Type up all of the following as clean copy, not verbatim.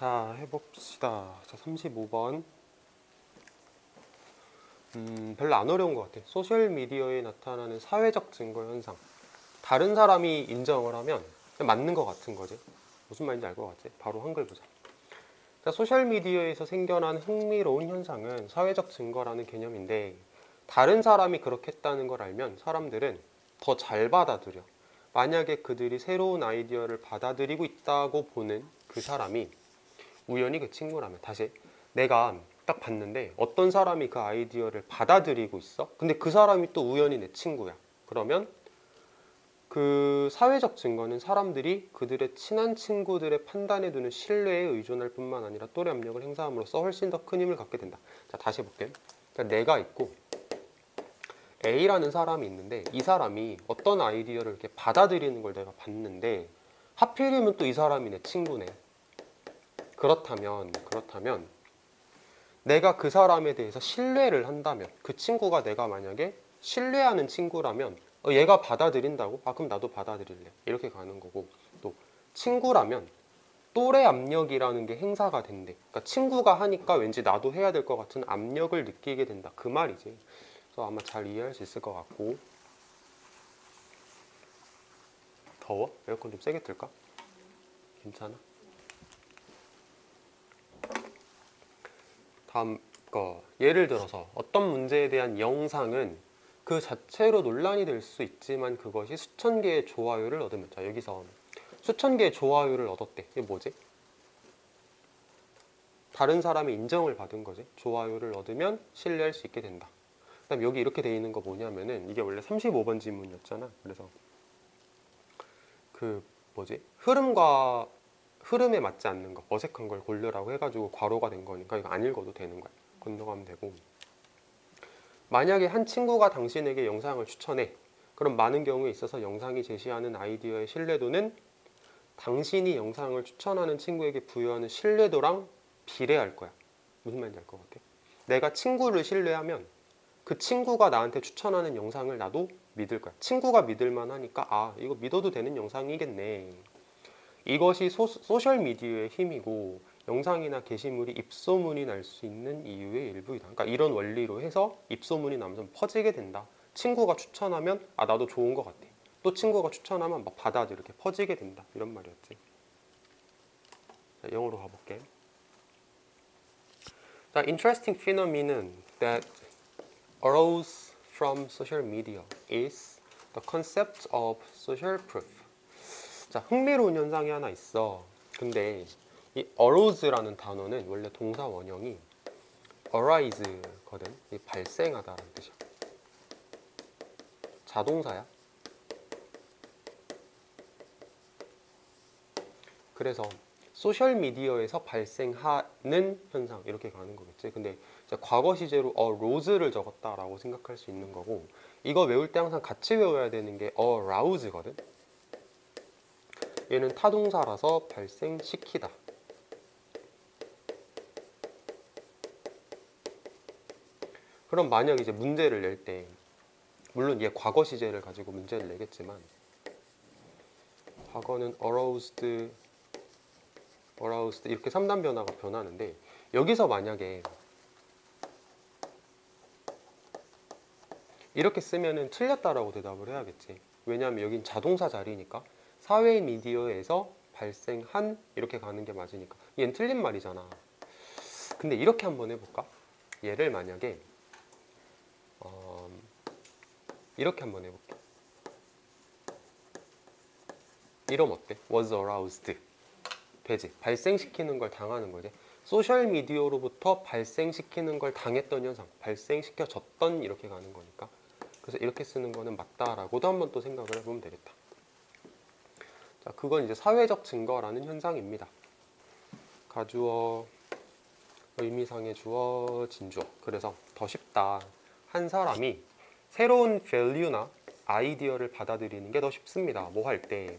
자, 해봅시다. 자, 35번. 별로 안 어려운 것 같아. 소셜미디어에 나타나는 사회적 증거 현상. 다른 사람이 인정을 하면 그냥 맞는 것 같은 거지. 무슨 말인지 알 것 같지? 바로 한글 보자. 자, 소셜미디어에서 생겨난 흥미로운 현상은 사회적 증거라는 개념인데, 다른 사람이 그렇게 했다는 걸 알면 사람들은 더 잘 받아들여. 만약에 그들이 새로운 아이디어를 받아들이고 있다고 보는 그 사람이 우연히 그 친구라면, 다시 내가 딱 봤는데 어떤 사람이 그 아이디어를 받아들이고 있어. 근데 그 사람이 또 우연히 내 친구야. 그러면 그 사회적 증거는 사람들이 그들의 친한 친구들의 판단에 두는 신뢰에 의존할 뿐만 아니라 또래 압력을 행사함으로써 훨씬 더 큰 힘을 갖게 된다. 자, 다시 볼게. 그러니까 내가 있고 A라는 사람이 있는데, 이 사람이 어떤 아이디어를 이렇게 받아들이는 걸 내가 봤는데 하필이면 또 이 사람이 내 친구네. 그렇다면 내가 그 사람에 대해서 신뢰를 한다면, 그 친구가 내가 만약에 신뢰하는 친구라면 얘가 받아들인다고? 아, 그럼 나도 받아들일래. 이렇게 가는 거고, 또 친구라면 또래 압력이라는 게 행사가 된대. 그러니까 친구가 하니까 왠지 나도 해야 될 것 같은 압력을 느끼게 된다. 그 말이지. 그래서 아마 잘 이해할 수 있을 것 같고. 더워? 에어컨 좀 세게 틀까? 괜찮아? 다음 거, 예를 들어서 어떤 문제에 대한 영상은 그 자체로 논란이 될 수 있지만 그것이 수천 개의 좋아요를 얻으면, 자, 여기서 수천 개의 좋아요를 얻었대. 이게 뭐지? 다른 사람의 인정을 받은 거지. 좋아요를 얻으면 신뢰할 수 있게 된다. 그다음 여기 이렇게 돼 있는 거 뭐냐면은, 이게 원래 35번 지문이었잖아. 그래서 그 뭐지? 흐름에 맞지 않는 거, 어색한 걸 고르라고 해가지고 괄호가 된 거니까 이거 안 읽어도 되는 거야. 건너가면 되고, 만약에 한 친구가 당신에게 영상을 추천해. 그럼 많은 경우에 있어서 영상이 제시하는 아이디어의 신뢰도는 당신이 영상을 추천하는 친구에게 부여하는 신뢰도랑 비례할 거야. 무슨 말인지 알 것 같아? 내가 친구를 신뢰하면 그 친구가 나한테 추천하는 영상을 나도 믿을 거야. 친구가 믿을 만하니까, 아, 이거 믿어도 되는 영상이겠네. 이것이 소셜미디어의 힘이고, 영상이나 게시물이 입소문이 날 수 있는 이유의 일부이다. 그러니까 이런 원리로 해서 입소문이 나면서 퍼지게 된다. 친구가 추천하면 아, 나도 좋은 것 같아. 또 친구가 추천하면 막 받아들여, 이렇게 퍼지게 된다. 이런 말이었지. 자, 영어로 가볼게. 자, interesting phenomenon that arose from social media is the concept of social proof. 자, 흥미로운 현상이 하나 있어. 근데 이 arouse라는 단어는 원래 동사 원형이 arise거든. 이 발생하다라는 뜻이야. 자동사야. 그래서 소셜미디어에서 발생하는 현상, 이렇게 가는 거겠지. 근데 이제 과거 시제로 arouse를 적었다라고 생각할 수 있는 거고, 이거 외울 때 항상 같이 외워야 되는 게 arouse거든. 얘는 타동사라서 발생시키다. 그럼 만약 이제 문제를 낼 때, 물론 얘 과거 시제를 가지고 문제를 내겠지만, 과거는 aroused 이렇게 3단 변화가 변하는데, 여기서 만약에 이렇게 쓰면은 틀렸다라고 대답을 해야겠지. 왜냐하면 여긴 자동사 자리니까 사회 미디어에서 발생한 이렇게 가는 게 맞으니까. 얘는 틀린 말이잖아. 근데 이렇게 한번 해볼까? 얘를 만약에 이렇게 한번 해볼게. 이러면 어때? was aroused 되지. 발생시키는 걸 당하는 거지. 소셜미디어로부터 발생시키는 걸 당했던 현상, 발생시켜졌던, 이렇게 가는 거니까. 그래서 이렇게 쓰는 거는 맞다라고도 한번 또 생각을 해보면 되겠다. 자, 그건 이제 사회적 증거라는 현상입니다. 가주어, 의미상의 주어, 진주어. 그래서 더 쉽다. 한 사람이 새로운 value나 아이디어를 받아들이는 게 더 쉽습니다. 뭐 할 때?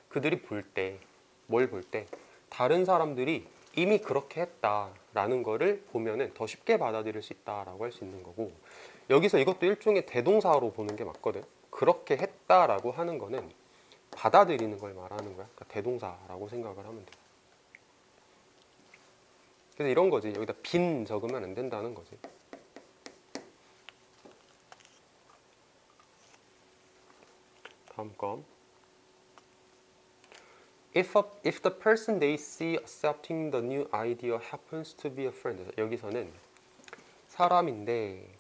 그들이 볼 때, 뭘 볼 때? 다른 사람들이 이미 그렇게 했다라는 거를 보면은 더 쉽게 받아들일 수 있다라고 할 수 있는 거고, 여기서 이것도 일종의 대동사로 보는 게 맞거든. 그렇게 했다라고 하는 거는 받아들이는 걸 말하는 거야. 그러니까 대동사라고 생각을 하면 돼. 그래서 이런 거지. 여기다 빈 적으면 안 된다는 거지. 다음 거. If the person they see accepting the new idea happens to be a friend. 여기서는 사람인데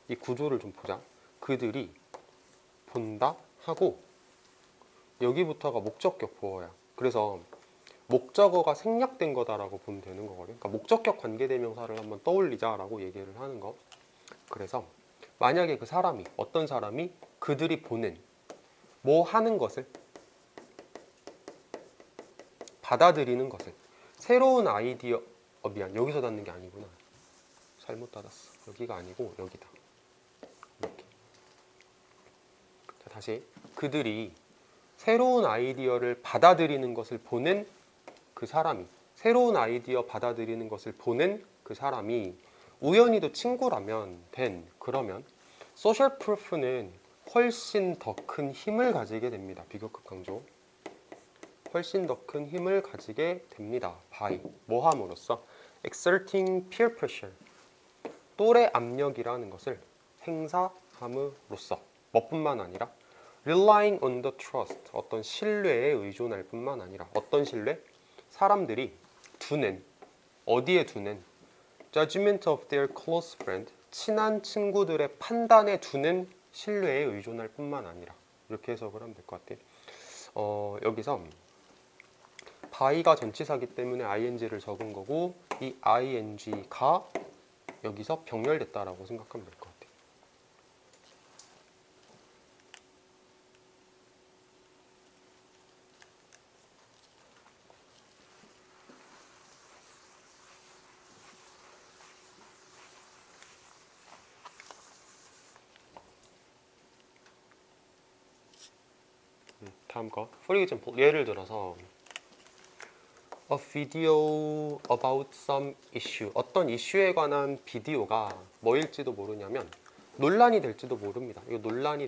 이 구조를 좀 보자. 그들이 본다 하고 여기부터가 목적격 보어야. 그래서 목적어가 생략된 거다라고 보면 되는 거거든. 그러니까 목적격 관계대명사를 한번 떠올리자라고 얘기를 하는 거. 그래서 만약에 그 사람이 어떤 사람이 그들이 보는 뭐 하는 것을 받아들이는 것을 새로운 아이디어 미안 여기서 닫는 게 아니구나. 잘못 닫았어. 여기가 아니고 여기다. 이렇게. 자, 다시 그들이 새로운 아이디어를 받아들이는 것을 보는 그 사람이 새로운 아이디어 받아들이는 것을 보는 그 사람이 우연히도 친구라면 그러면 소셜 프루프는 훨씬 더 큰 힘을 가지게 됩니다. 비교급 강조. 훨씬 더 큰 힘을 가지게 됩니다. by 뭐 함으로써 exerting peer pressure 또래 압력이라는 것을 행사함으로써 뭐뿐만 아니라 relying on the trust 어떤 신뢰에 의존할 뿐만 아니라 어떤 신뢰? 사람들이 두는 어디에 두는 judgment of their close friend 친한 친구들의 판단에 두는 신뢰에 의존할 뿐만 아니라 이렇게 해석을 하면 될 것 같아요. 여기서 by가 전치사기 때문에 ing를 적은 거고 이 ing가 여기서 병렬됐다라고 생각하면 될 것 같아요. 다음 거 for example 예를 들어서 A video about some issue 어떤 이슈에 관한 비디오가 뭐일지도 모르냐면 논란이 될지도 모릅니다. 이거 논란이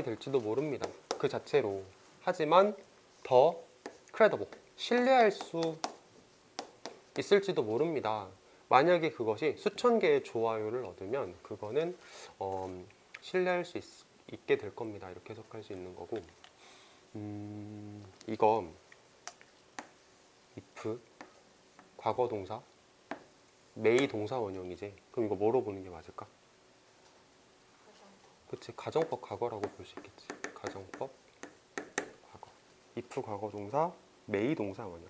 될지도 모릅니다. 그 자체로. 하지만 더 credible 신뢰할 수 있을지도 모릅니다. 만약에 그것이 수천 개의 좋아요를 얻으면 그거는 신뢰할 수 있게 될 겁니다. 이렇게 해석할 수 있는 거고 이거 if 과거 동사 may 동사 원형이지. 그럼 이거 뭐로 보는 게 맞을까? 그치 가정법 과거라고 볼 수 있겠지. 가정법 과거 if 과거 동사 may 동사 원형.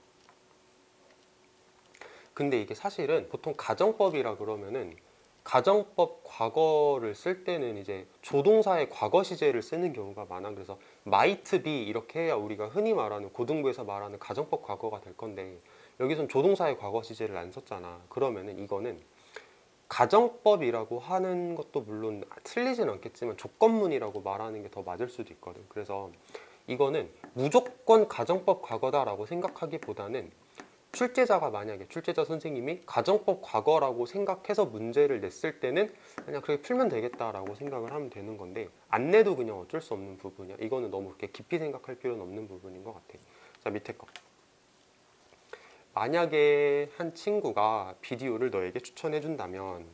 근데 이게 사실은 보통 가정법이라 그러면은 가정법 과거를 쓸 때는 이제 조동사의 과거 시제를 쓰는 경우가 많아. 그래서 might be 이렇게 해야 우리가 흔히 말하는 고등부에서 말하는 가정법 과거가 될 건데 여기선 조동사의 과거 시제를 안 썼잖아. 그러면은 이거는 가정법이라고 하는 것도 물론 틀리진 않겠지만 조건문이라고 말하는 게 더 맞을 수도 있거든. 그래서 이거는 무조건 가정법 과거다라고 생각하기보다는 출제자가 만약에 출제자 선생님이 가정법 과거라고 생각해서 문제를 냈을 때는 그냥 그렇게 풀면 되겠다라고 생각을 하면 되는 건데 안 내도 그냥 어쩔 수 없는 부분이야. 이거는 너무 그렇게 깊이 생각할 필요는 없는 부분인 것 같아. 자, 밑에 거. 만약에 한 친구가 비디오를 너에게 추천해 준다면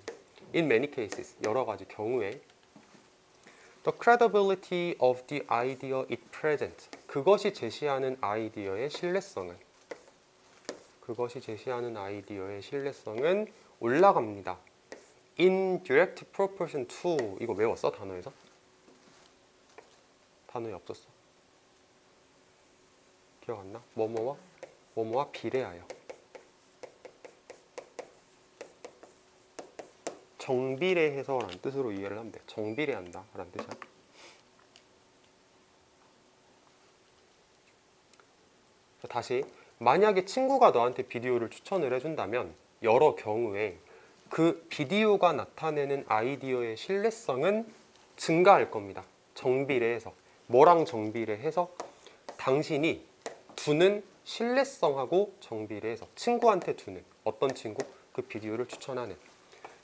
in many cases, 여러 가지 경우에 the credibility of the idea it presents 그것이 제시하는 아이디어의 신뢰성은 올라갑니다. in direct proportion to 이거 외웠어? 단어에서? 단어에 없었어. 기억 안 나? 뭐뭐와 비례하여 정비례해서라는 뜻으로 이해를 하면 돼. 정비례한다 라는 뜻이야. 다시 만약에 친구가 너한테 비디오를 추천을 해준다면 여러 경우에 그 비디오가 나타내는 아이디어의 신뢰성은 증가할 겁니다. 정비례해서 뭐랑 정비례해서 당신이 두는 신뢰성하고 정비례해서 친구한테 두는 어떤 친구? 그 비디오를 추천하는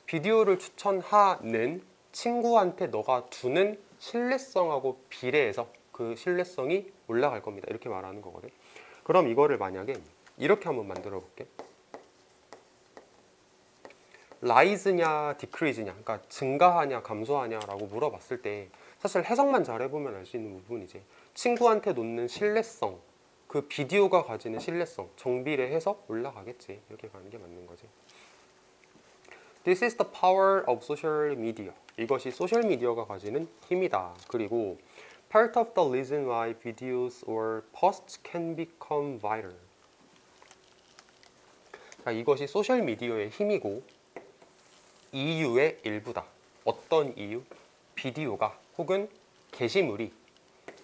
비디오를 추천하는 친구한테 너가 두는 신뢰성하고 비례해서 그 신뢰성이 올라갈 겁니다. 이렇게 말하는 거거든. 그럼 이거를 만약에 이렇게 한번 만들어 볼게. 라이즈냐 디크리즈냐, 그러니까 증가하냐 감소하냐라고 물어봤을 때 사실 해석만 잘해보면 알 수 있는 부분이지. 친구한테 놓는 신뢰성, 그 비디오가 가지는 신뢰성 정비례해서 올라가겠지. 이렇게 가는 게 맞는 거지. This is the power of social media. 이것이 소셜 미디어가 가지는 힘이다. 그리고 part of the reason why videos or posts can become viral. 자, 이것이 소셜 미디어의 힘이고 이유의 일부다. 어떤 이유? 비디오가 혹은 게시물이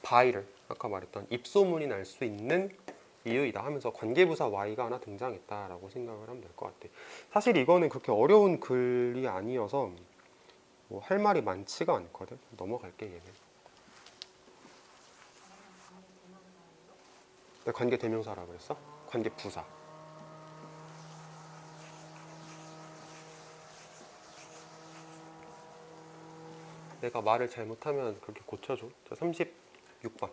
바이럴, 아까 말했던 입소문이 날 수 있는 이유이다 하면서 관계부사 Y가 하나 등장했다라고 생각을 하면 될 것 같아. 사실 이거는 그렇게 어려운 글이 아니어서 뭐 할 말이 많지가 않거든. 넘어갈게 얘는. 내가 관계 대명사라고 그랬어? 관계 부사. 내가 말을 잘못하면 그렇게 고쳐줘. 자, 36번.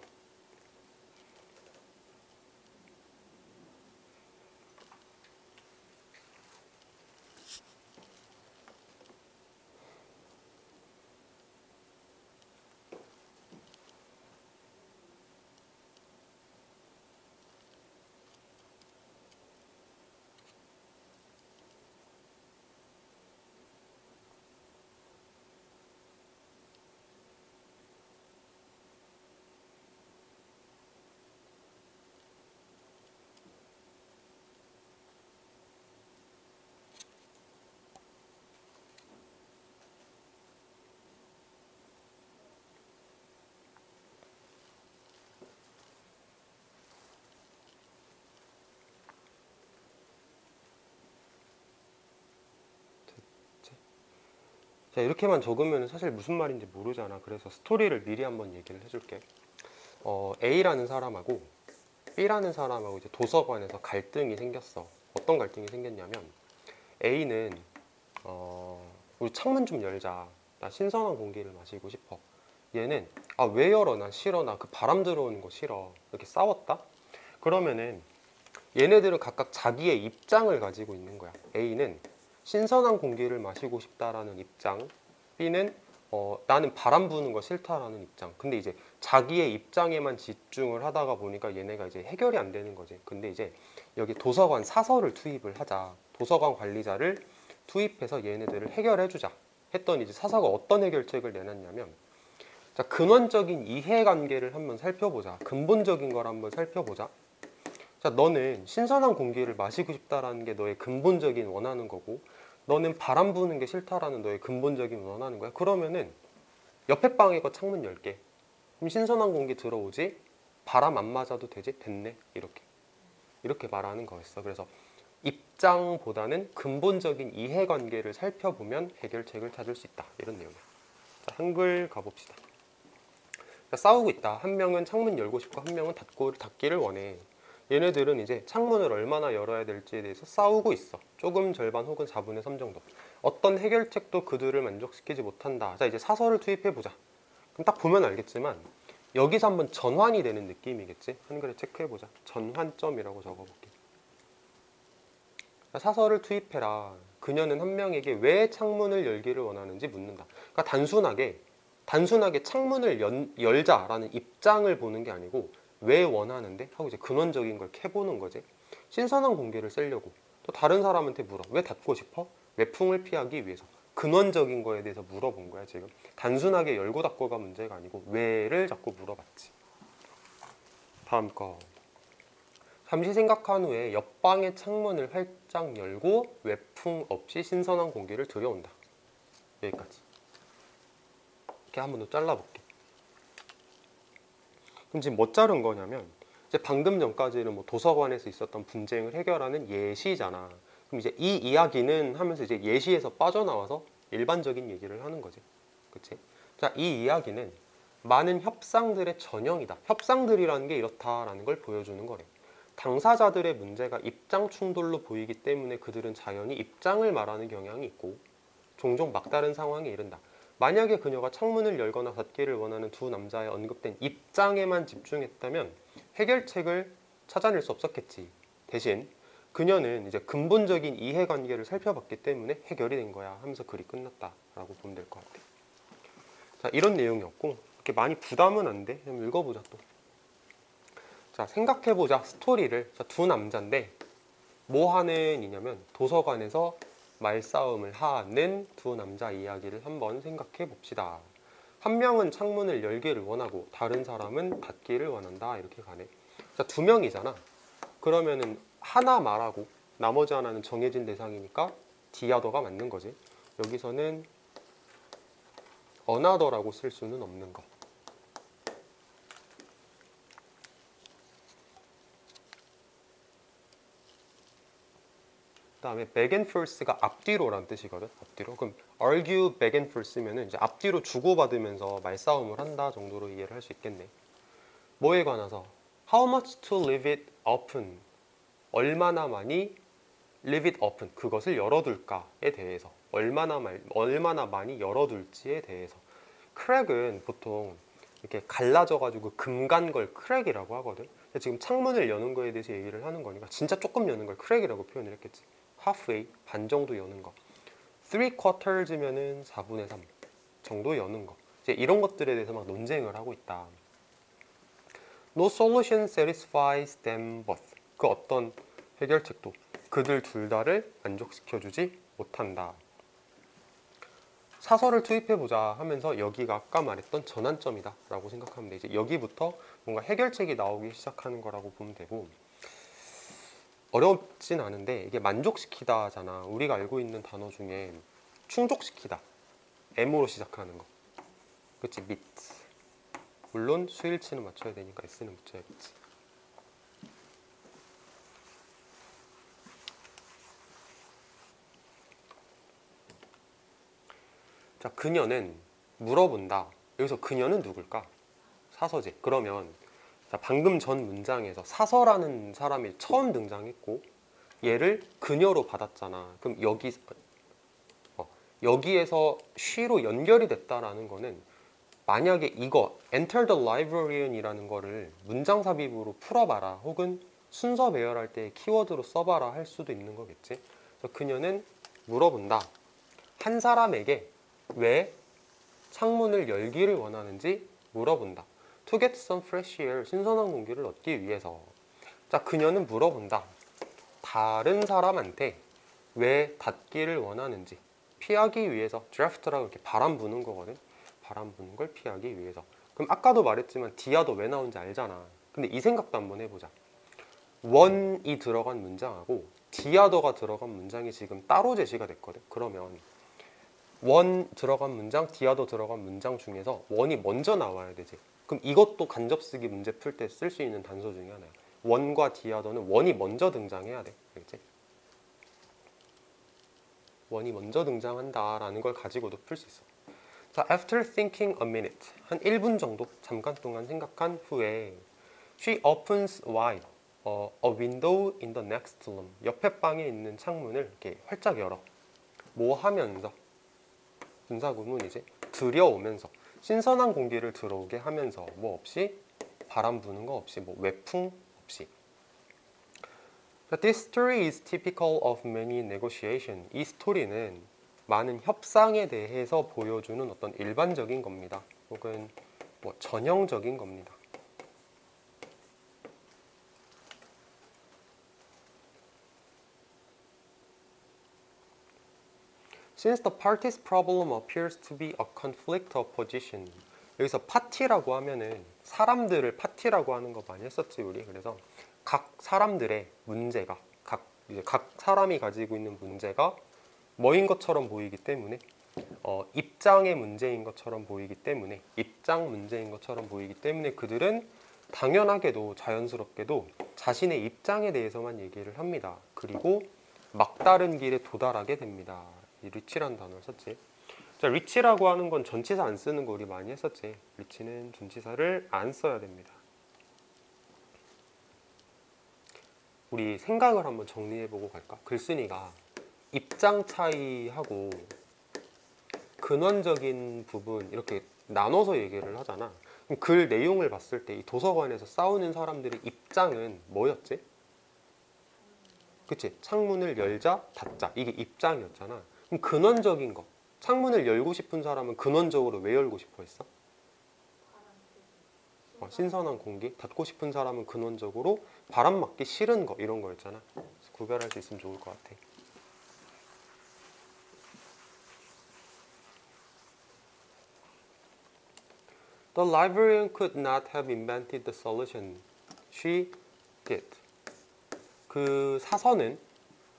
자, 이렇게만 적으면 사실 무슨 말인지 모르잖아. 그래서 스토리를 미리 한번 얘기를 해줄게. A라는 사람하고 B라는 사람하고 이제 도서관에서 갈등이 생겼어. 어떤 갈등이 생겼냐면 A는 우리 창문 좀 열자. 나 신선한 공기를 마시고 싶어. 얘는 왜 열어? 난 싫어. 나 그 바람 들어오는 거 싫어. 이렇게 싸웠다. 그러면은 얘네들은 각각 자기의 입장을 가지고 있는 거야. A는 신선한 공기를 마시고 싶다라는 입장, B는 나는 바람 부는 거 싫다라는 입장. 근데 이제 자기의 입장에만 집중을 하다가 보니까 얘네가 이제 해결이 안 되는 거지. 근데 이제 여기 도서관 사서를 투입을 하자. 도서관 관리자를 투입해서 얘네들을 해결해 주자 했더니 이제 사서가 어떤 해결책을 내놨냐면, 자, 근원적인 이해관계를 한번 살펴보자. 근본적인 걸 한번 살펴보자. 자, 너는 신선한 공기를 마시고 싶다라는 게 너의 근본적인 원하는 거고, 너는 바람 부는 게 싫다라는 너의 근본적인 원하는 거야. 그러면은 옆에 방에 거 창문 열게. 그럼 신선한 공기 들어오지? 바람 안 맞아도 되지? 됐네. 이렇게 말하는 거였어. 그래서 입장보다는 근본적인 이해관계를 살펴보면 해결책을 찾을 수 있다. 이런 내용이야. 자, 한글 가봅시다. 자, 싸우고 있다. 한 명은 창문 열고 싶고 한 명은 닫기를 원해. 얘네들은 이제 창문을 얼마나 열어야 될지에 대해서 싸우고 있어. 조금 절반 혹은 4분의 3 정도. 어떤 해결책도 그들을 만족시키지 못한다. 자, 이제 사설을 투입해보자. 그럼 딱 보면 알겠지만 여기서 한번 전환이 되는 느낌이겠지. 한글에 체크해보자. 전환점이라고 적어볼게. 사설을 투입해라. 그녀는 한 명에게 왜 창문을 열기를 원하는지 묻는다. 그러니까 단순하게 창문을 열자라는 입장을 보는 게 아니고 왜 원하는데? 하고 이제 근원적인 걸 캐보는 거지. 신선한 공기를 쐬려고. 또 다른 사람한테 물어. 왜 닫고 싶어? 외풍을 피하기 위해서. 근원적인 거에 대해서 물어본 거야, 지금. 단순하게 열고 닫고가 문제가 아니고 왜를 자꾸 물어봤지. 다음 거. 잠시 생각한 후에 옆방의 창문을 활짝 열고 외풍 없이 신선한 공기를 들여온다. 여기까지. 이렇게 한 번 더 잘라볼게. 그럼 지금 뭐 자른 거냐면, 이제 방금 전까지는 뭐 도서관에서 있었던 분쟁을 해결하는 예시잖아. 그럼 이제 이 이야기는 하면서 이제 예시에서 빠져나와서 일반적인 얘기를 하는 거지. 그치? 자, 이 이야기는 많은 협상들의 전형이다. 협상들이라는 게 이렇다라는 걸 보여주는 거래. 당사자들의 문제가 입장 충돌로 보이기 때문에 그들은 자연히 입장을 말하는 경향이 있고 종종 막다른 상황에 이른다. 만약에 그녀가 창문을 열거나 닫기를 원하는 두 남자의 언급된 입장에만 집중했다면 해결책을 찾아낼 수 없었겠지. 대신 그녀는 이제 근본적인 이해관계를 살펴봤기 때문에 해결이 된 거야 하면서 글이 끝났다라고 보면 될 것 같아. 자, 이런 내용이었고 이렇게 많이 부담은 안 돼. 좀 읽어보자 또. 자, 생각해보자. 스토리를. 자, 두 남자인데 뭐 하는 이냐면 도서관에서 말싸움을 하는 두 남자 이야기를 한번 생각해 봅시다. 한 명은 창문을 열기를 원하고 다른 사람은 닫기를 원한다. 이렇게 가네. 자, 두 명이잖아. 그러면은 하나 말하고 나머지 하나는 정해진 대상이니까 디아더가 맞는 거지. 여기서는 another라고 쓸 수는 없는 거. 그다음에 back and forth가 앞뒤로라는 뜻이거든. 앞뒤로. 그럼 argue back and forth면은 이제 앞뒤로 주고받으면서 말싸움을 한다 정도로 이해를 할 수 있겠네. 뭐에 관해서? How much to leave it open? 얼마나 많이 leave it open? 그것을 열어둘까에 대해서. 얼마나 많이 열어둘지에 대해서. 크랙은 보통 이렇게 갈라져가지고 금간 걸 크랙이라고 하거든. 근데 지금 창문을 여는 거에 대해서 얘기를 하는 거니까 진짜 조금 여는 걸 크랙이라고 표현을 했겠지. halfway, 반 정도 여는 거. three quarters면은 4분의 3 정도 여는 거. 이제 이런 것들에 대해서 막 논쟁을 하고 있다. No solution satisfies them both. 그 어떤 해결책도 그들 둘 다를 만족시켜주지 못한다. 사설을 투입해보자 하면서 여기가 아까 말했던 전환점이다 라고 생각하면 돼. 이제 여기부터 뭔가 해결책이 나오기 시작하는 거라고 보면 되고, 어렵진 않은데 이게 만족시키다잖아. 우리가 알고 있는 단어 중에 충족시키다, M으로 시작하는 거. 그치? meet. 물론 수일치는 맞춰야 되니까 S는 붙여야겠지. 자, 그녀는 물어본다. 여기서 그녀는 누굴까? 사서지. 그러면 자, 방금 전 문장에서 사서라는 사람이 처음 등장했고 얘를 그녀로 받았잖아. 그럼 여기에서 she로 연결이 됐다라는 거는 만약에 이거 enter the librarian이라는 거를 문장 삽입으로 풀어봐라 혹은 순서 배열할 때 키워드로 써봐라 할 수도 있는 거겠지. 그래서 그녀는 물어본다. 한 사람에게 왜 창문을 열기를 원하는지 물어본다. To get some fresh air, 신선한 공기를 얻기 위해서. 자, 그녀는 물어본다. 다른 사람한테 왜 닫기를 원하는지 피하기 위해서. draft라고 이렇게 바람 부는 거거든. 바람 부는 걸 피하기 위해서. 그럼 아까도 말했지만 디아도 왜 나온지 알잖아. 근데 이 생각도 한번 해보자. 원이 들어간 문장하고 디아더가 들어간 문장이 지금 따로 제시가 됐거든. 그러면 원 들어간 문장, 디아더 들어간 문장 중에서 원이 먼저 나와야 되지. 그럼 이것도 간접쓰기 문제 풀 때 쓸 수 있는 단서 중에 하나야. 원과 디아더는 원이 먼저 등장해야 돼. 알겠지? 원이 먼저 등장한다라는 걸 가지고도 풀 수 있어. 자, after thinking a minute, 한 1분 정도 잠깐 동안 생각한 후에 she opens wide a window in the next room. 옆에 방에 있는 창문을 이렇게 활짝 열어. 뭐 하면서? 분사구문이지. 들여오면서 신선한 공기를 들어오게 하면서 뭐 없이 바람 부는 거 없이 뭐 외풍 없이. This story is typical of many negotiation. 이 스토리는 많은 협상에 대해서 보여주는 어떤 일반적인 겁니다. 혹은 뭐 전형적인 겁니다. Since the party's problem appears to be a conflict of position. 여기서 파티라고 하면은 사람들을 파티라고 하는 거 많이 했었지 우리. 그래서 각 사람들의 문제가 각 사람이 가지고 있는 문제가 뭐인 것처럼 보이기 때문에 입장의 문제인 것처럼 보이기 때문에 입장 문제인 것처럼 보이기 때문에 그들은 당연하게도 자연스럽게도 자신의 입장에 대해서만 얘기를 합니다. 그리고 막다른 길에 도달하게 됩니다. 이 리치라는 단어를 썼지. 자, 리치라고 하는 건 전치사 안 쓰는 거 우리 많이 했었지. 리치는 전치사를 안 써야 됩니다. 우리 생각을 한번 정리해보고 갈까? 글쓴이가 입장 차이하고 근원적인 부분 이렇게 나눠서 얘기를 하잖아. 그럼 글 내용을 봤을 때 이 도서관에서 싸우는 사람들의 입장은 뭐였지? 그치? 창문을 열자 닫자 이게 입장이었잖아. 그럼 근원적인 거, 창문을 열고 싶은 사람은 근원적으로 왜 열고 싶어 했어? 신선한 공기. 닫고 싶은 사람은 근원적으로 바람 맞기 싫은 거 이런 거였잖아. 그래서 구별할 수 있으면 좋을 것 같아. The librarian could not have invented the solution. She did. 그 사서는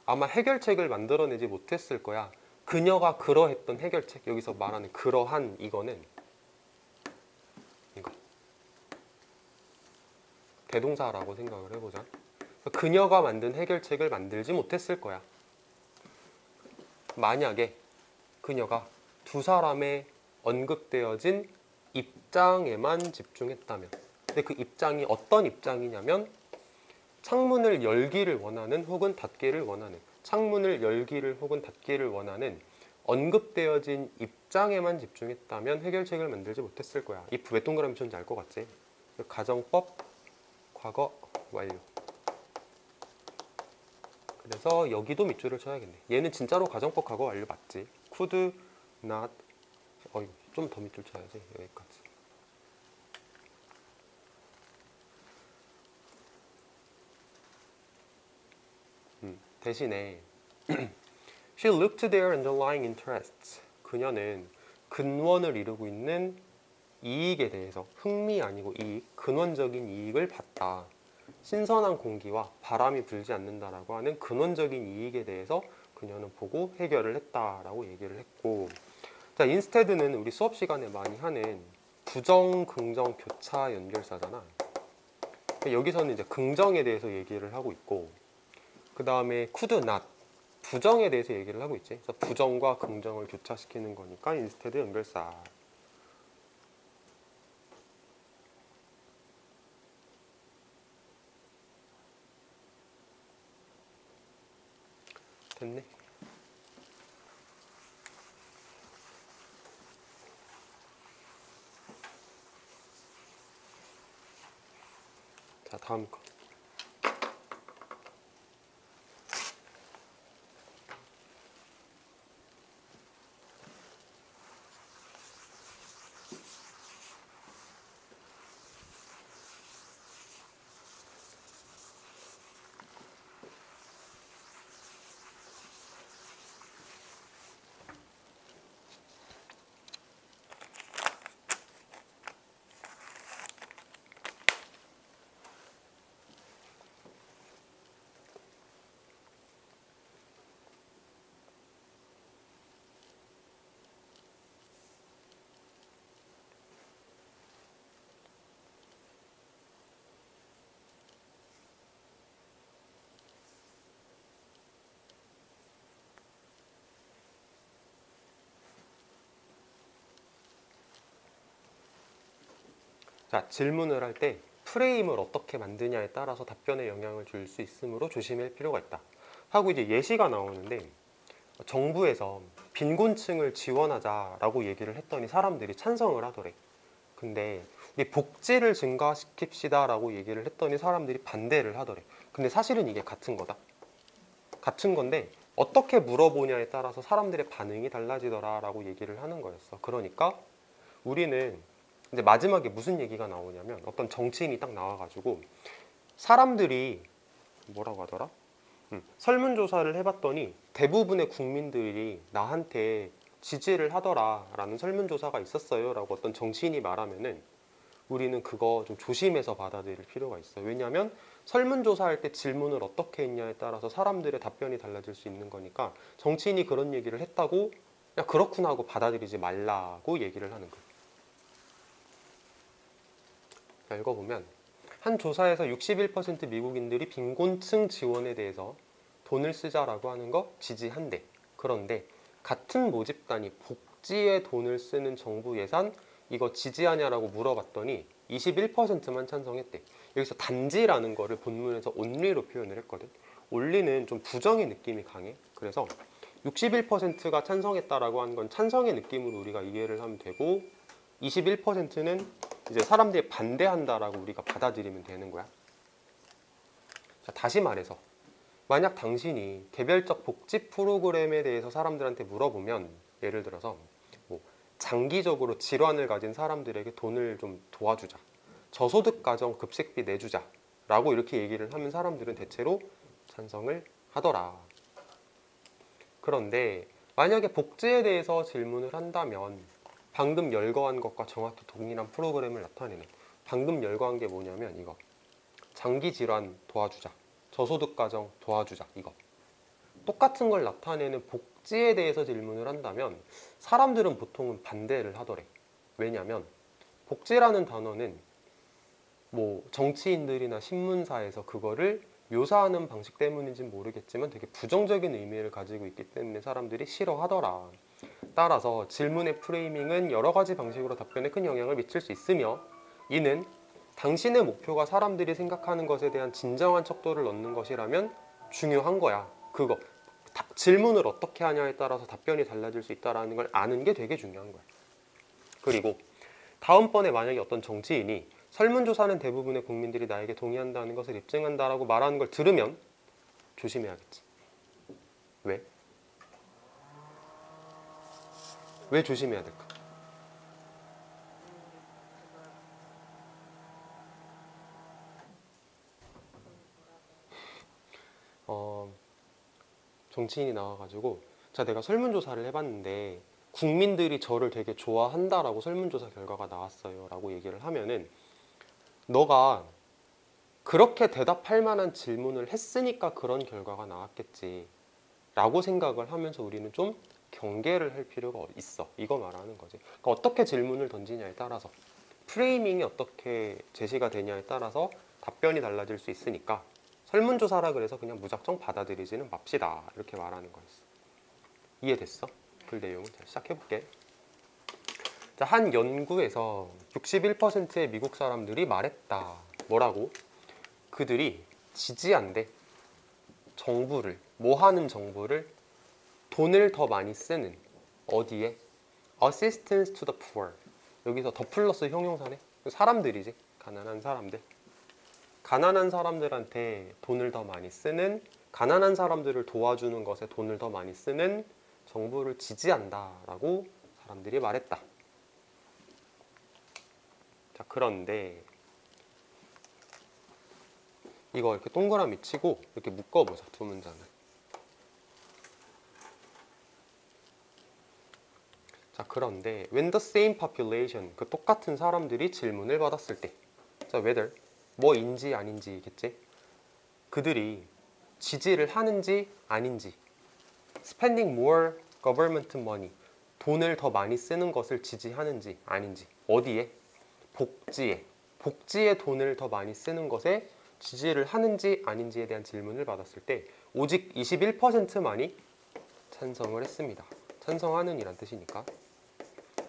아마 해결책을 만들어내지 못했을 거야. 그녀가 그러했던 해결책. 여기서 말하는 그러한 이거는 이거. 대동사라고 생각을 해보자. 그녀가 만든 해결책을 만들지 못했을 거야. 만약에 그녀가 두 사람의 언급되어진 입장에만 집중했다면. 근데 그 입장이 어떤 입장이냐면 창문을 열기를 원하는 혹은 닫기를 원하는, 창문을 열기를 혹은 닫기를 원하는 언급되어진 입장에만 집중했다면 해결책을 만들지 못했을 거야. 이 왜 동그라미 쳤는지 알 것 같지? 가정법 과거 완료. 그래서 여기도 밑줄을 쳐야겠네. 얘는 진짜로 가정법 과거 완료 맞지? could not. 좀 더 밑줄 쳐야지. 여기까지. 대신에 she looked their underlying interests. 그녀는 근원을 이루고 있는 이익에 대해서, 흥미 아니고 이익, 근원적인 이익을 봤다. 신선한 공기와 바람이 불지 않는다라고 하는 근원적인 이익에 대해서 그녀는 보고 해결을 했다라고 얘기를 했고, 자, instead는 우리 수업 시간에 많이 하는 부정, 긍정, 교차 연결사잖아. 여기서는 이제 긍정에 대해서 얘기를 하고 있고, 그 다음에 could not, 부정에 대해서 얘기를 하고 있지. 그래서 부정과 긍정을 교차시키는 거니까 instead 연결사. 됐네. 자, 다음 거. 자, 질문을 할 때 프레임을 어떻게 만드냐에 따라서 답변에 영향을 줄 수 있으므로 조심할 필요가 있다 하고 이제 예시가 나오는데, 정부에서 빈곤층을 지원하자라고 얘기를 했더니 사람들이 찬성을 하더래. 근데 우리 복지를 증가시킵시다라고 얘기를 했더니 사람들이 반대를 하더래. 근데 사실은 이게 같은 거다. 같은 건데 어떻게 물어보냐에 따라서 사람들의 반응이 달라지더라라고 얘기를 하는 거였어. 그러니까 우리는 이제 마지막에 무슨 얘기가 나오냐면, 어떤 정치인이 딱 나와가지고 사람들이 뭐라고 하더라? 설문조사를 해봤더니 대부분의 국민들이 나한테 지지를 하더라라는 설문조사가 있었어요 라고 어떤 정치인이 말하면은 우리는 그거 좀 조심해서 받아들일 필요가 있어. 왜냐하면 설문조사할 때 질문을 어떻게 했냐에 따라서 사람들의 답변이 달라질 수 있는 거니까, 정치인이 그런 얘기를 했다고 야 그렇구나 하고 받아들이지 말라고 얘기를 하는 거예요. 읽어보면, 한 조사에서 61% 미국인들이 빈곤층 지원에 대해서 돈을 쓰자라고 하는 거 지지한대. 그런데 같은 모집단이 복지에 돈을 쓰는 정부 예산 이거 지지하냐라고 물어봤더니 21%만 찬성했대. 여기서 단지라는 거를 본문에서 only로 표현을 했거든. only는 좀 부정의 느낌이 강해. 그래서 61%가 찬성했다라고 하는 건 찬성의 느낌으로 우리가 이해를 하면 되고 21%는 이제 사람들이 반대한다라고 우리가 받아들이면 되는 거야. 자, 다시 말해서 만약 당신이 개별적 복지 프로그램에 대해서 사람들한테 물어보면 예를 들어서 뭐 장기적으로 질환을 가진 사람들에게 돈을 좀 도와주자, 저소득 가정 급식비 내주자 라고 이렇게 얘기를 하면 사람들은 대체로 찬성을 하더라. 그런데 만약에 복지에 대해서 질문을 한다면 방금 열거한 것과 정확히 동일한 프로그램을 나타내는, 방금 열거한 게 뭐냐면 이거, 장기 질환 도와주자, 저소득 가정 도와주자, 이거 똑같은 걸 나타내는 복지에 대해서 질문을 한다면 사람들은 보통은 반대를 하더래. 왜냐면 복지라는 단어는 뭐 정치인들이나 신문사에서 그거를 묘사하는 방식 때문인지는 모르겠지만 되게 부정적인 의미를 가지고 있기 때문에 사람들이 싫어하더라. 따라서 질문의 프레이밍은 여러 가지 방식으로 답변에 큰 영향을 미칠 수 있으며 이는 당신의 목표가 사람들이 생각하는 것에 대한 진정한 척도를 넣는 것이라면 중요한 거야. 그거 질문을 어떻게 하냐에 따라서 답변이 달라질 수 있다는 걸 아는 게 되게 중요한 거야. 그리고 다음번에 만약에 어떤 정치인이 설문조사는 대부분의 국민들이 나에게 동의한다는 것을 입증한다라고 말하는 걸 들으면 조심해야겠지. 왜? 왜 조심해야 될까? 정치인이 나와가지고 자, 내가 설문조사를 해봤는데 국민들이 저를 되게 좋아한다라고 설문조사 결과가 나왔어요 라고 얘기를 하면은 너가 그렇게 대답할 만한 질문을 했으니까 그런 결과가 나왔겠지 라고 생각을 하면서 우리는 좀 경계를 할 필요가 있어. 이거 말하는 거지. 그러니까 어떻게 질문을 던지냐에 따라서, 프레이밍이 어떻게 제시가 되냐에 따라서 답변이 달라질 수 있으니까 설문조사라 그래서 그냥 무작정 받아들이지는 맙시다. 이렇게 말하는 거였어. 이해됐어? 글 내용을 잘 시작해볼게. 자, 한 연구에서 61%의 미국 사람들이 말했다. 뭐라고? 그들이 지지한대. 정부를, 뭐 하는 정부를? 돈을 더 많이 쓰는, 어디에? Assistance to the poor. 여기서 더 플러스 형용사네. 사람들이지. 가난한 사람들. 가난한 사람들한테 돈을 더 많이 쓰는, 가난한 사람들을 도와주는 것에 돈을 더 많이 쓰는 정부를 지지한다라고 사람들이 말했다. 자, 그런데 이거 이렇게 동그라미 치고 이렇게 묶어보자, 두 문장을. 자, 그런데 when the same population, 그 똑같은 사람들이 질문을 받았을 때, 자, whether, 뭐인지 아닌지겠지? 그들이 지지를 하는지 아닌지, spending more government money, 돈을 더 많이 쓰는 것을 지지하는지 아닌지, 어디에? 복지에. 복지에 돈을 더 많이 쓰는 것에 지지를 하는지 아닌지에 대한 질문을 받았을 때 오직 21%만이 찬성을 했습니다. 찬성하는 이란 뜻이니까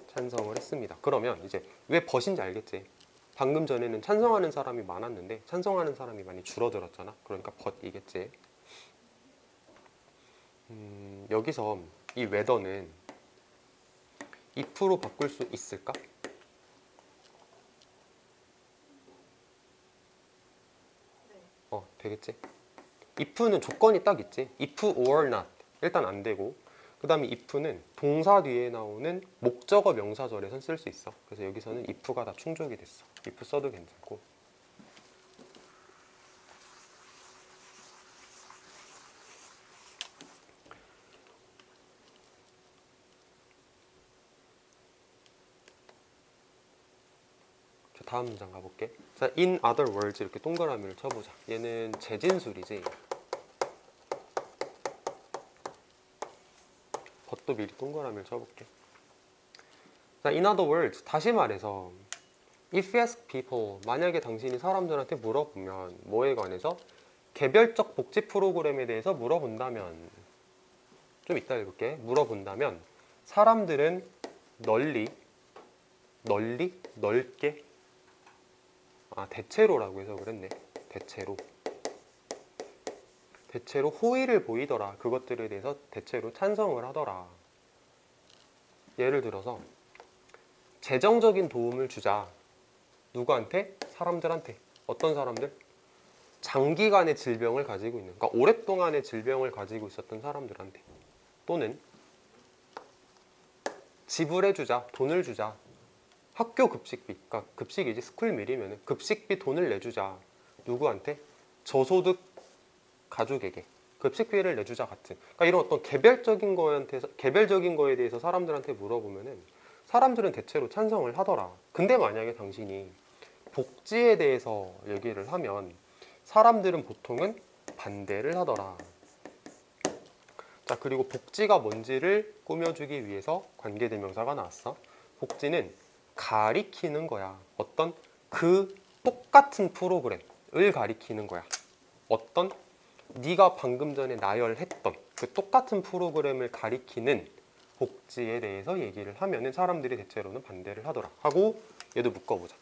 찬성을 했습니다. 그러면 이제 왜 벗인지 알겠지? 방금 전에는 찬성하는 사람이 많았는데 찬성하는 사람이 많이 줄어들었잖아. 그러니까 벗이겠지. 여기서 이 whether는 if로 바꿀 수 있을까? 되겠지? if는 조건이 딱 있지. if or not. 일단 안 되고. 그 다음에 if는 동사 뒤에 나오는 목적어 명사절에선 쓸 수 있어. 그래서 여기서는 if가 다 충족이 됐어. if 써도 괜찮고. 자, 다음 문장 가볼게. 자, in other words 이렇게 동그라미를 쳐보자. 얘는 재진술이지. 벗도 미리 동그라미를 쳐볼게. 자, in other words, 다시 말해서 if you ask people, 만약에 당신이 사람들한테 물어보면 뭐에 관해서? 개별적 복지 프로그램에 대해서 물어본다면, 좀 이따 읽을게. 물어본다면 사람들은 넓게, 대체로라고 해서 그랬네. 대체로 호의를 보이더라. 그것들에 대해서 대체로 찬성을 하더라. 예를 들어서 재정적인 도움을 주자. 누구한테? 사람들한테. 어떤 사람들? 장기간의 질병을 가지고 있는, 그러니까 오랫동안의 질병을 가지고 있었던 사람들한테. 또는 지불해주자. 돈을 주자. 학교 급식비, 그러니까 급식이지 스쿨밀이면 급식비 돈을 내주자. 누구한테? 저소득 가족에게 급식비를 내주자 같은. 그러니까 이런 어떤 개별적인 거에 대해서 사람들한테 물어보면은 사람들은 대체로 찬성을 하더라. 근데 만약에 당신이 복지에 대해서 얘기를 하면 사람들은 보통은 반대를 하더라. 자, 그리고 복지가 뭔지를 꾸며주기 위해서 관계대명사가 나왔어. 복지는 가리키는 거야. 어떤 그 똑같은 프로그램을 가리키는 거야. 어떤 네가 방금 전에 나열했던 그 똑같은 프로그램을 가리키는 복지에 대해서 얘기를 하면은 사람들이 대체로는 반대를 하더라. 하고 얘도 묶어보자.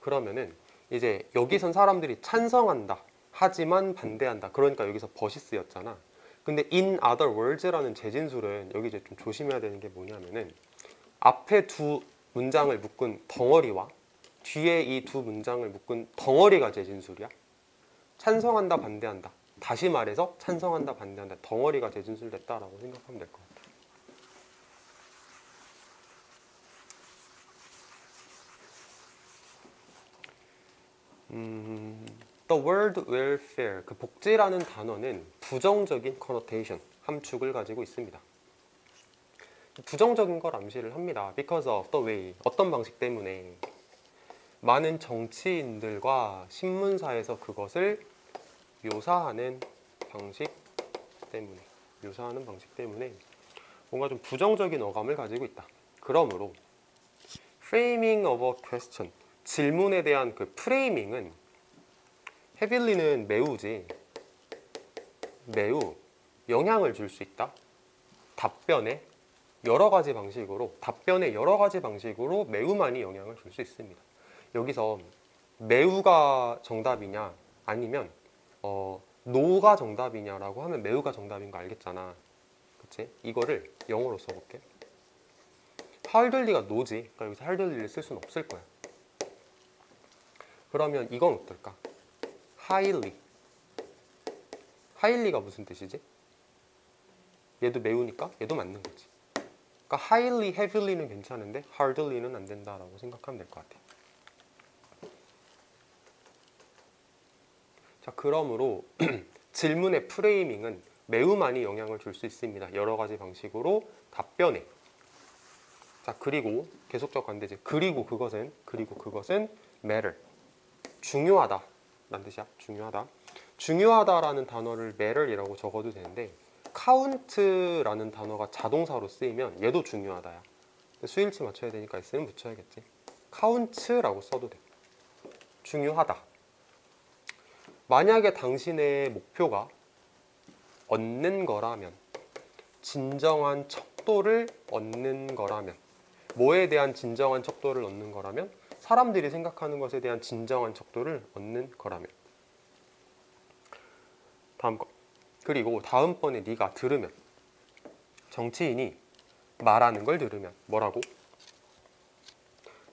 그러면은 이제 여기선 사람들이 찬성한다. 하지만 반대한다. 그러니까 여기서 버시스였잖아. 근데 in other words라는 재진술은 여기 이제 좀 조심해야 되는 게 뭐냐면은 앞에 두 문장을 묶은 덩어리와 뒤에 이 두 문장을 묶은 덩어리가 재진술이야. 찬성한다, 반대한다. 다시 말해서 찬성한다, 반대한다. 덩어리가 재진술 됐다라고 생각하면 될 것 같아. The word welfare, 그 복지라는 단어는 부정적인 connotation, 함축을 가지고 있습니다. 부정적인 걸 암시를 합니다. Because of the way, 어떤 방식 때문에 많은 정치인들과 신문사에서 그것을 묘사하는 방식 때문에 뭔가 좀 부정적인 어감을 가지고 있다. 그러므로 framing of a question, 질문에 대한 그 프레이밍은 heavily는 매우지, 매우 영향을 줄 수 있다. 답변에 여러 가지 방식으로 매우 많이 영향을 줄 수 있습니다. 여기서 매우가 정답이냐 아니면 노가 정답이냐라고 하면 매우가 정답인 거 알겠잖아. 그치? 이거를 영어로 써볼게. hardly가 노지. 그러니까 여기서 hardly를 쓸 수는 없을 거야. 그러면 이건 어떨까? highly가 무슨 뜻이지? 얘도 매우니까 얘도 맞는 거지. 그러니까 highly, heavily는 괜찮은데 hardly는 안 된다라고 생각하면 될 것 같아. 자, 그러므로 질문의 프레이밍은 매우 많이 영향을 줄 수 있습니다. 여러 가지 방식으로 답변에. 자, 그리고 계속적 관대지. 그리고 그것은 matter. 중요하다. 라는 뜻이야. 중요하다라는 단어를 matter이라고 적어도 되는데 count라는 단어가 자동사로 쓰이면 얘도 중요하다야. 수일치 맞춰야 되니까 S는 붙여야겠지. count라고 써도 돼. 중요하다. 만약에 당신의 목표가 얻는 거라면, 진정한 척도를 얻는 거라면, 뭐에 대한 진정한 척도를 얻는 거라면, 사람들이 생각하는 것에 대한 진정한 척도를 얻는 거라면. 다음 거. 그리고 다음번에 네가 들으면, 정치인이 말하는 걸 들으면 뭐라고?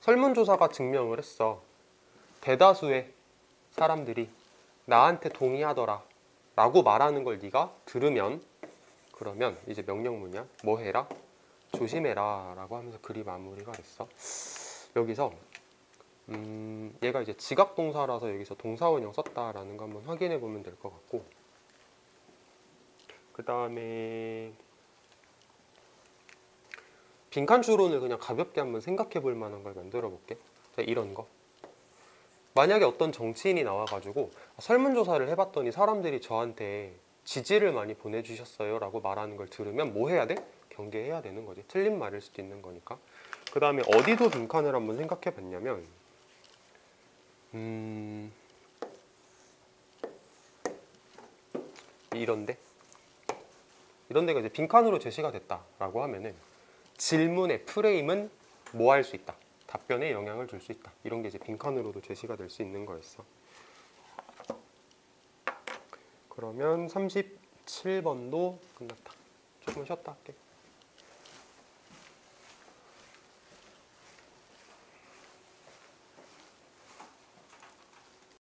설문조사가 증명을 했어. 대다수의 사람들이 나한테 동의하더라 라고 말하는 걸 네가 들으면, 그러면 이제 명령문이야. 뭐 해라? 조심해라 라고 하면서 글이 마무리가 됐어. 여기서 얘가 이제 지각동사라서 여기서 동사원형 썼다라는 거 한번 확인해 보면 될 것 같고, 그 다음에 빈칸 추론을 그냥 가볍게 한번 생각해 볼 만한 걸 만들어 볼게. 자, 이런 거. 만약에 어떤 정치인이 나와가지고 설문조사를 해봤더니 사람들이 저한테 지지를 많이 보내주셨어요 라고 말하는 걸 들으면 뭐 해야 돼? 경계해야 되는 거지. 틀린 말일 수도 있는 거니까. 그 다음에 어디도 빈칸을 한번 생각해 봤냐면 이런 데가 이제 빈칸으로 제시가 됐다라고 하면은 질문의 프레임은 뭐 할 수 있다? 답변에 영향을 줄 수 있다. 이런 게 이제 빈칸으로도 제시가 될 수 있는 거였어. 그러면 37번도 끝났다. 조금 쉬었다 할게.